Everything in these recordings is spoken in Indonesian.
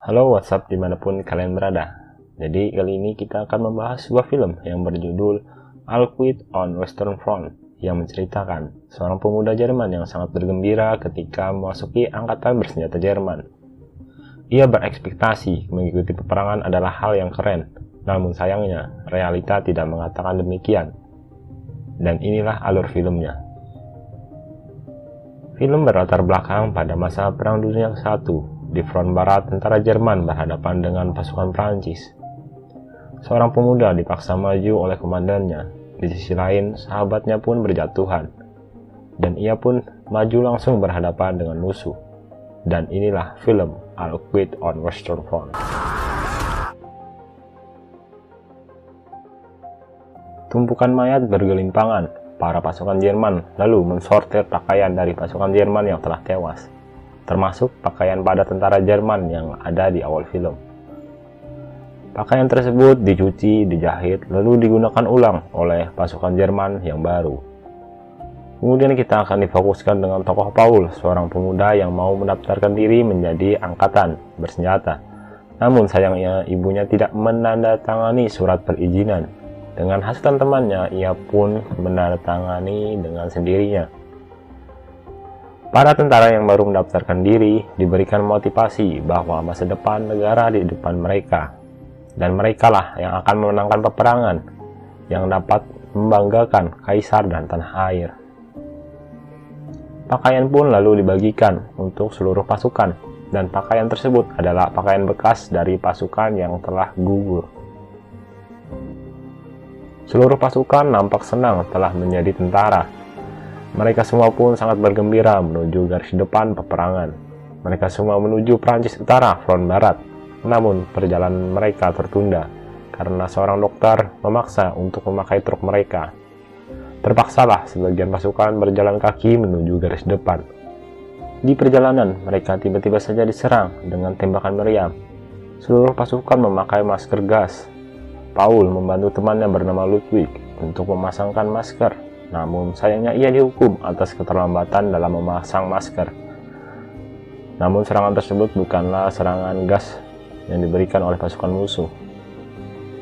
Halo WhatsApp dimanapun kalian berada. Jadi kali ini kita akan membahas sebuah film yang berjudul All Quiet on Western Front, yang menceritakan seorang pemuda Jerman yang sangat bergembira ketika memasuki angkatan bersenjata Jerman. Ia berekspektasi mengikuti peperangan adalah hal yang keren, namun sayangnya realita tidak mengatakan demikian. Dan inilah alur filmnya. Film berlatar belakang pada masa Perang Dunia I. Di front barat, tentara Jerman berhadapan dengan pasukan Prancis. Seorang pemuda dipaksa maju oleh komandannya. Di sisi lain, sahabatnya pun berjatuhan. Dan ia pun maju langsung berhadapan dengan musuh. Dan inilah film All Quiet on Western Front. Tumpukan mayat bergelimpangan. Para pasukan Jerman lalu mensortir pakaian dari pasukan Jerman yang telah tewas, termasuk pakaian pada tentara Jerman yang ada di awal film. Pakaian tersebut dicuci, dijahit, lalu digunakan ulang oleh pasukan Jerman yang baru. Kemudian kita akan difokuskan dengan tokoh Paul, seorang pemuda yang mau mendaftarkan diri menjadi angkatan bersenjata. Namun sayangnya ibunya tidak menandatangani surat perizinan. Dengan hasutan temannya, ia pun menandatangani dengan sendirinya. Para tentara yang baru mendaftarkan diri diberikan motivasi bahwa masa depan negara di depan mereka, dan merekalah yang akan memenangkan peperangan yang dapat membanggakan kaisar dan tanah air. Pakaian pun lalu dibagikan untuk seluruh pasukan, dan pakaian tersebut adalah pakaian bekas dari pasukan yang telah gugur. Seluruh pasukan nampak senang telah menjadi tentara. Mereka semua pun sangat bergembira menuju garis depan peperangan. Mereka semua menuju Prancis Utara, front barat. Namun perjalanan mereka tertunda karena seorang dokter memaksa untuk memakai truk mereka. Terpaksalah sebagian pasukan berjalan kaki menuju garis depan. Di perjalanan, mereka tiba-tiba saja diserang dengan tembakan meriam. Seluruh pasukan memakai masker gas. Paul membantu temannya bernama Ludwig untuk memasangkan masker. Namun sayangnya ia dihukum atas keterlambatan dalam memasang masker. Namun serangan tersebut bukanlah serangan gas yang diberikan oleh pasukan musuh.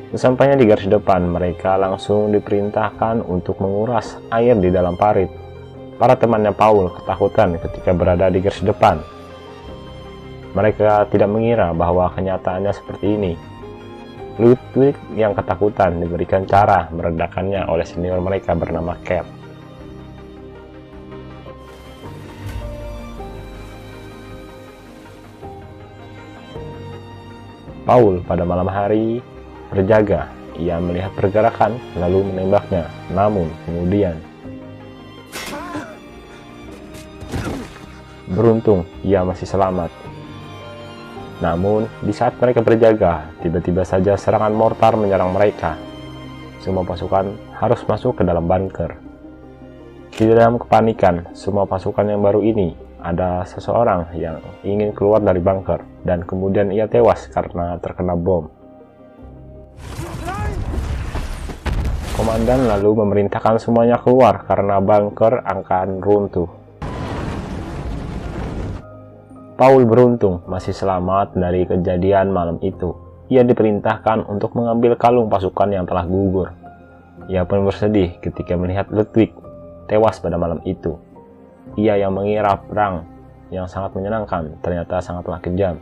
Sesampainya di garis depan, mereka langsung diperintahkan untuk menguras air di dalam parit. Para temannya Paul ketakutan ketika berada di garis depan. Mereka tidak mengira bahwa kenyataannya seperti ini. Ludwig yang ketakutan diberikan cara meredakannya oleh senior mereka bernama Cat. Paul pada malam hari berjaga. Ia melihat pergerakan lalu menembaknya. Namun kemudian beruntung ia masih selamat. Namun, di saat mereka berjaga, tiba-tiba saja serangan mortar menyerang mereka. Semua pasukan harus masuk ke dalam bunker. Di dalam kepanikan, semua pasukan yang baru ini, ada seseorang yang ingin keluar dari bunker, dan kemudian ia tewas karena terkena bom. Komandan lalu memerintahkan semuanya keluar karena bunker akan runtuh. Paul beruntung masih selamat dari kejadian malam itu. Ia diperintahkan untuk mengambil kalung pasukan yang telah gugur. Ia pun bersedih ketika melihat Ludwig tewas pada malam itu. Ia yang mengira perang yang sangat menyenangkan ternyata sangatlah kejam.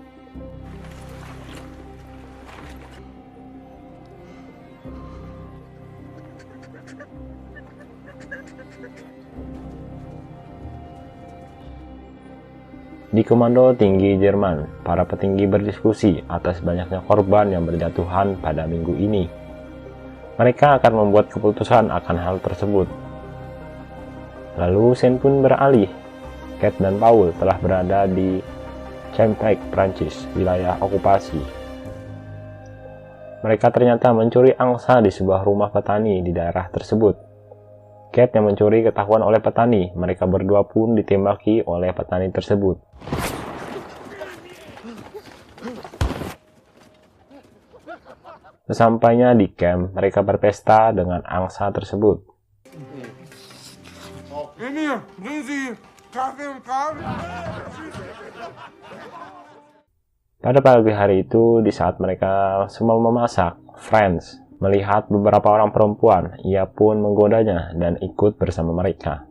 Di Komando Tinggi Jerman, para petinggi berdiskusi atas banyaknya korban yang berjatuhan pada minggu ini. Mereka akan membuat keputusan akan hal tersebut. Lalu scene pun beralih. Cat dan Paul telah berada di Champagne, Prancis, wilayah okupasi. Mereka ternyata mencuri angsa di sebuah rumah petani di daerah tersebut. Cat yang mencuri ketahuan oleh petani, mereka berdua pun ditembaki oleh petani tersebut. Sesampainya di camp, mereka berpesta dengan angsa tersebut. Pada pagi hari itu, di saat mereka semua memasak, Franz melihat beberapa orang perempuan. Ia pun menggodanya dan ikut bersama mereka.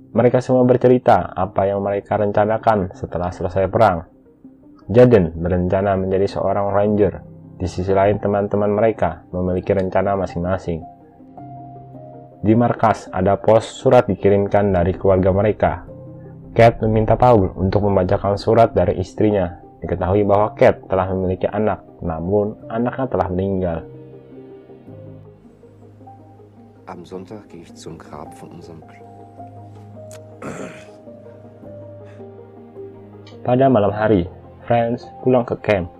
Mereka semua bercerita apa yang mereka rencanakan setelah selesai perang. Jaden berencana menjadi seorang ranger. Di sisi lain, teman-teman mereka memiliki rencana masing-masing. Di markas ada pos surat dikirimkan dari keluarga mereka. Kate meminta Paul untuk membacakan surat dari istrinya. Diketahui bahwa Kate telah memiliki anak, namun anaknya telah meninggal. Am Sonntag gehe ich zum Grab von unserem Pada malam hari, Franz pulang ke camp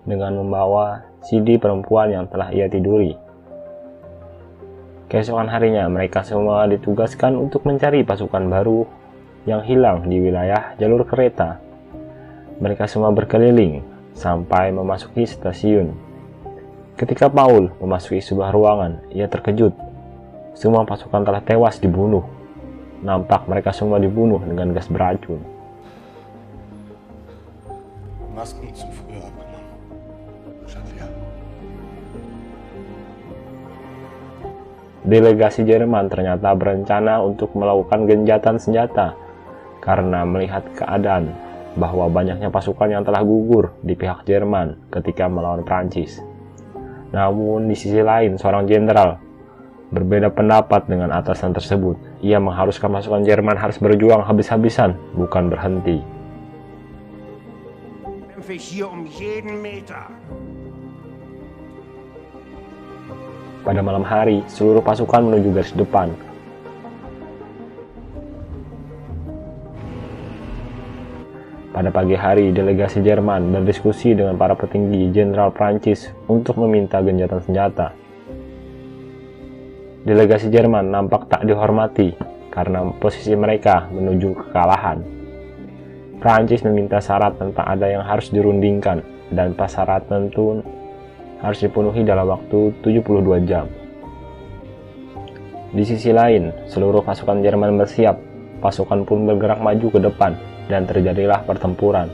dengan membawa CD perempuan yang telah ia tiduri. Keesokan harinya, mereka semua ditugaskan untuk mencari pasukan baru yang hilang di wilayah jalur kereta. Mereka semua berkeliling sampai memasuki stasiun. Ketika Paul memasuki sebuah ruangan, ia terkejut. Semua pasukan telah tewas dibunuh. Nampak mereka semua dibunuh dengan gas beracun. Masken zu früh abgenommen. Schatz, ja. Delegasi Jerman ternyata berencana untuk melakukan gencatan senjata karena melihat keadaan bahwa banyaknya pasukan yang telah gugur di pihak Jerman ketika melawan Prancis. Namun di sisi lain, seorang jenderal berbeda pendapat dengan atasan tersebut. Ia mengharuskan pasukan Jerman harus berjuang habis-habisan, bukan berhenti. Pada malam hari, seluruh pasukan menuju garis depan. Pada pagi hari, delegasi Jerman berdiskusi dengan para petinggi Jenderal Prancis untuk meminta gencatan senjata. Delegasi Jerman nampak tak dihormati karena posisi mereka menuju kekalahan. Prancis meminta syarat tanpa ada yang harus dirundingkan dan persyaratan itu harus dipenuhi dalam waktu 72 jam. Di sisi lain, seluruh pasukan Jerman bersiap. Pasukan pun bergerak maju ke depan dan terjadilah pertempuran.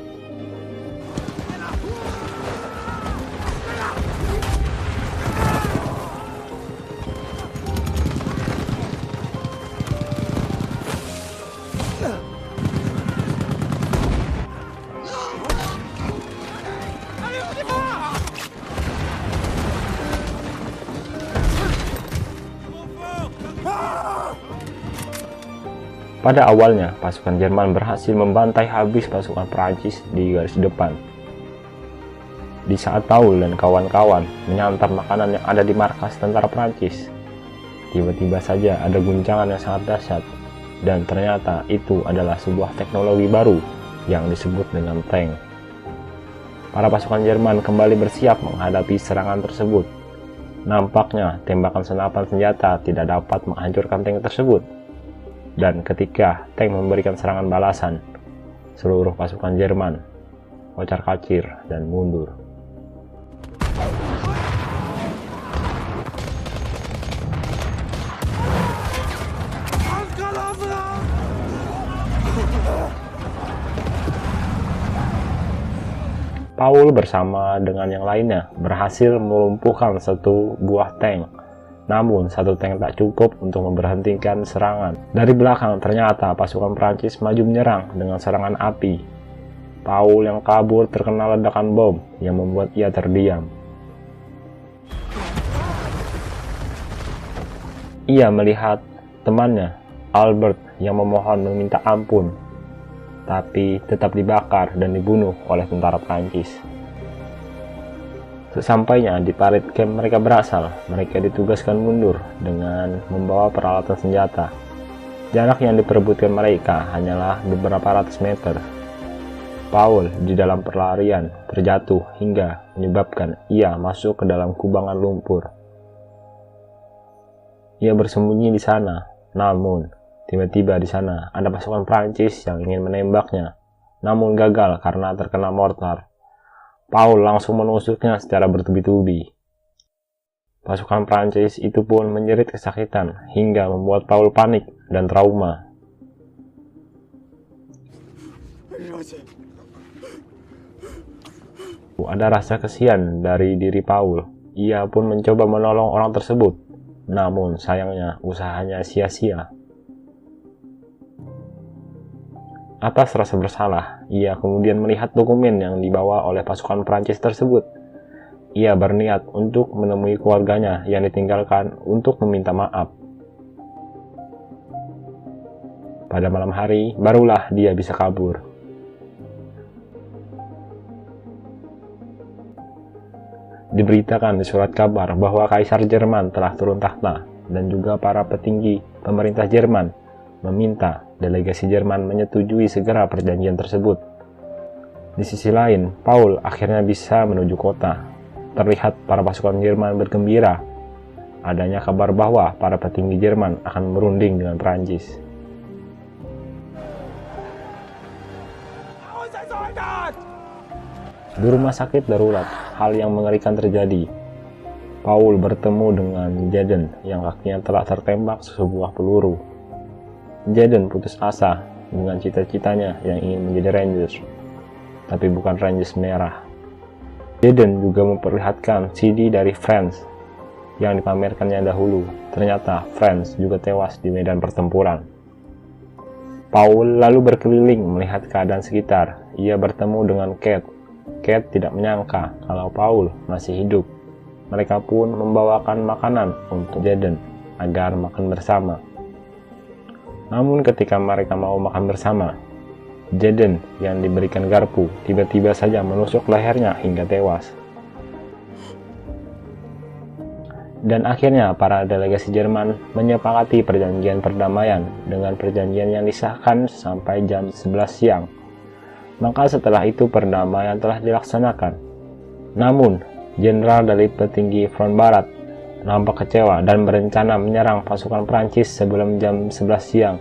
Pada awalnya, pasukan Jerman berhasil membantai habis pasukan Prancis di garis depan. Di saat Paul dan kawan-kawan menyantap makanan yang ada di markas tentara Prancis, tiba-tiba saja ada guncangan yang sangat dahsyat, dan ternyata itu adalah sebuah teknologi baru yang disebut dengan tank. Para pasukan Jerman kembali bersiap menghadapi serangan tersebut. Nampaknya tembakan senapan senjata tidak dapat menghancurkan tank tersebut. Dan ketika tank memberikan serangan balasan, seluruh pasukan Jerman kocar-kacir dan mundur. Paul bersama dengan yang lainnya berhasil melumpuhkan satu buah tank. Namun, satu tank tak cukup untuk memberhentikan serangan. Dari belakang, ternyata pasukan Prancis maju menyerang dengan serangan api. Paul yang kabur terkena ledakan bom yang membuat ia terdiam. Ia melihat temannya, Albert, yang memohon meminta ampun, tapi tetap dibakar dan dibunuh oleh tentara Prancis. Sesampainya di parit camp mereka berasal, mereka ditugaskan mundur dengan membawa peralatan senjata. Jarak yang diperebutkan mereka hanyalah beberapa ratus meter. Paul di dalam perlarian terjatuh hingga menyebabkan ia masuk ke dalam kubangan lumpur. Ia bersembunyi di sana, namun tiba-tiba di sana ada pasukan Prancis yang ingin menembaknya, namun gagal karena terkena mortar. Paul langsung menusuknya secara bertubi-tubi. Pasukan Prancis itu pun menjerit kesakitan hingga membuat Paul panik dan trauma. ada rasa kesian dari diri Paul. Ia pun mencoba menolong orang tersebut. Namun sayangnya usahanya sia-sia. Atas rasa bersalah, ia kemudian melihat dokumen yang dibawa oleh pasukan Prancis tersebut. Ia berniat untuk menemui keluarganya yang ditinggalkan untuk meminta maaf. Pada malam hari, barulah dia bisa kabur. Diberitakan di surat kabar bahwa Kaisar Jerman telah turun tahta, dan juga para petinggi pemerintah Jerman meminta delegasi Jerman menyetujui segera perjanjian tersebut. Di sisi lain, Paul akhirnya bisa menuju kota. Terlihat para pasukan Jerman bergembira. Adanya kabar bahwa para petinggi Jerman akan berunding dengan Prancis. Di rumah sakit darurat, hal yang mengerikan terjadi. Paul bertemu dengan Jaden yang kakinya telah tertembak sebuah peluru. Jaden putus asa dengan cita-citanya yang ingin menjadi Rangers, tapi bukan Rangers merah. Jaden juga memperlihatkan CD dari Franz yang dipamerkannya dahulu. Ternyata Franz juga tewas di medan pertempuran. Paul lalu berkeliling melihat keadaan sekitar. Ia bertemu dengan Kate. Kate tidak menyangka kalau Paul masih hidup. Mereka pun membawakan makanan untuk Jaden agar makan bersama. Namun ketika mereka mau makan bersama, Jaden yang diberikan garpu tiba-tiba saja menusuk lehernya hingga tewas. Dan akhirnya para delegasi Jerman menyepakati perjanjian perdamaian dengan perjanjian yang disahkan sampai jam 11 siang. Maka setelah itu perdamaian telah dilaksanakan. Namun, jenderal dari petinggi front barat nampak kecewa dan berencana menyerang pasukan Prancis sebelum jam 11 siang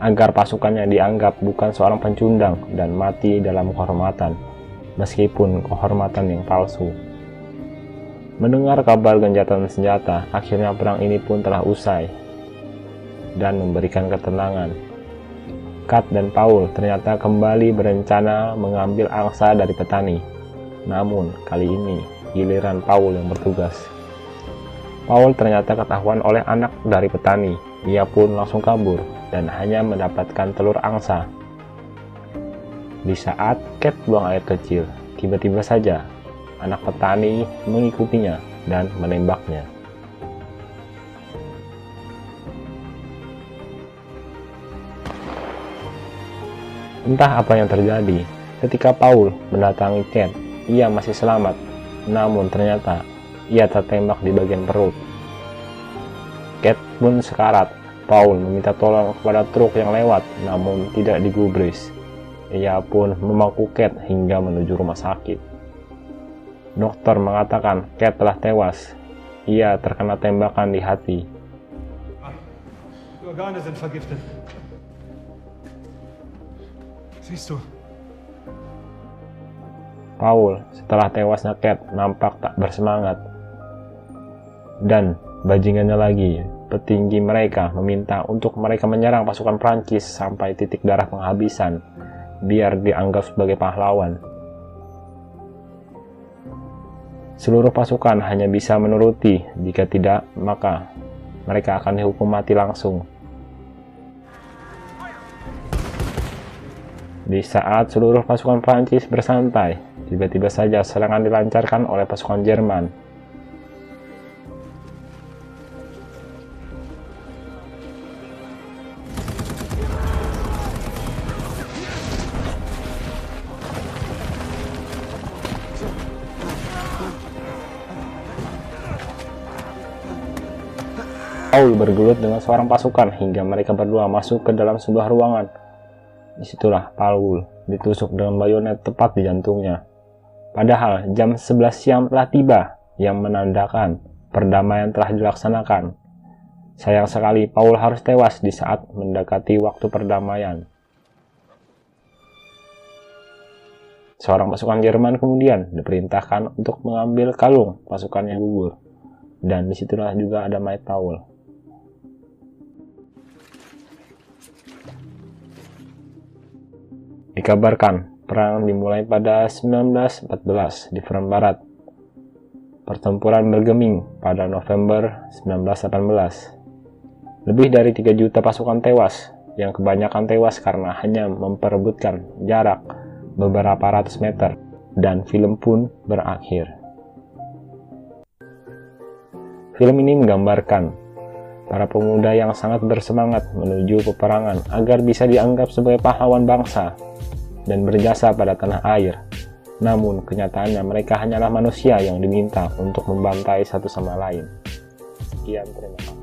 agar pasukannya dianggap bukan seorang pencundang dan mati dalam kehormatan, meskipun kehormatan yang palsu. Mendengar kabar gencatan senjata, akhirnya perang ini pun telah usai dan memberikan ketenangan. Kat dan Paul ternyata kembali berencana mengambil angsa dari petani. Namun, kali ini giliran Paul yang bertugas. Paul ternyata ketahuan oleh anak dari petani. Ia pun langsung kabur dan hanya mendapatkan telur angsa. Di saat Kat buang air kecil, tiba-tiba saja anak petani mengikutinya dan menembaknya. Entah apa yang terjadi, ketika Paul mendatangi Kate, ia masih selamat, namun ternyata ia tertembak di bagian perut. Kate pun sekarat. Paul meminta tolong kepada truk yang lewat, namun tidak digubris. Ia pun memangku Kate hingga menuju rumah sakit. Dokter mengatakan Kate telah tewas. Ia terkena tembakan di hati. Die Organe sind vergiftet. Siehst du? Paul setelah tewasnya Kate nampak tak bersemangat. Dan bajingannya lagi, petinggi mereka meminta untuk mereka menyerang pasukan Prancis sampai titik darah penghabisan, biar dianggap sebagai pahlawan. Seluruh pasukan hanya bisa menuruti, jika tidak, maka mereka akan dihukum mati langsung. Di saat seluruh pasukan Prancis bersantai, tiba-tiba saja serangan dilancarkan oleh pasukan Jerman. Paul bergelut dengan seorang pasukan hingga mereka berdua masuk ke dalam sebuah ruangan. Disitulah Paul ditusuk dengan bayonet tepat di jantungnya. Padahal jam 11 siang telah tiba, yang menandakan perdamaian telah dilaksanakan. Sayang sekali Paul harus tewas di saat mendekati waktu perdamaian. Seorang pasukan Jerman kemudian diperintahkan untuk mengambil kalung pasukan yang gugur. Dan disitulah juga ada mayat Paul. Dikabarkan Perang dimulai pada 1914 di front barat. Pertempuran bergeming pada November 1918. Lebih dari 3 juta pasukan tewas, yang kebanyakan tewas karena hanya memperebutkan jarak beberapa ratus meter, dan film pun berakhir. Film ini menggambarkan para pemuda yang sangat bersemangat menuju peperangan agar bisa dianggap sebagai pahlawan bangsa dan berjasa pada tanah air. Namun kenyataannya mereka hanyalah manusia yang diminta untuk membantai satu sama lain. Sekian, terima kasih.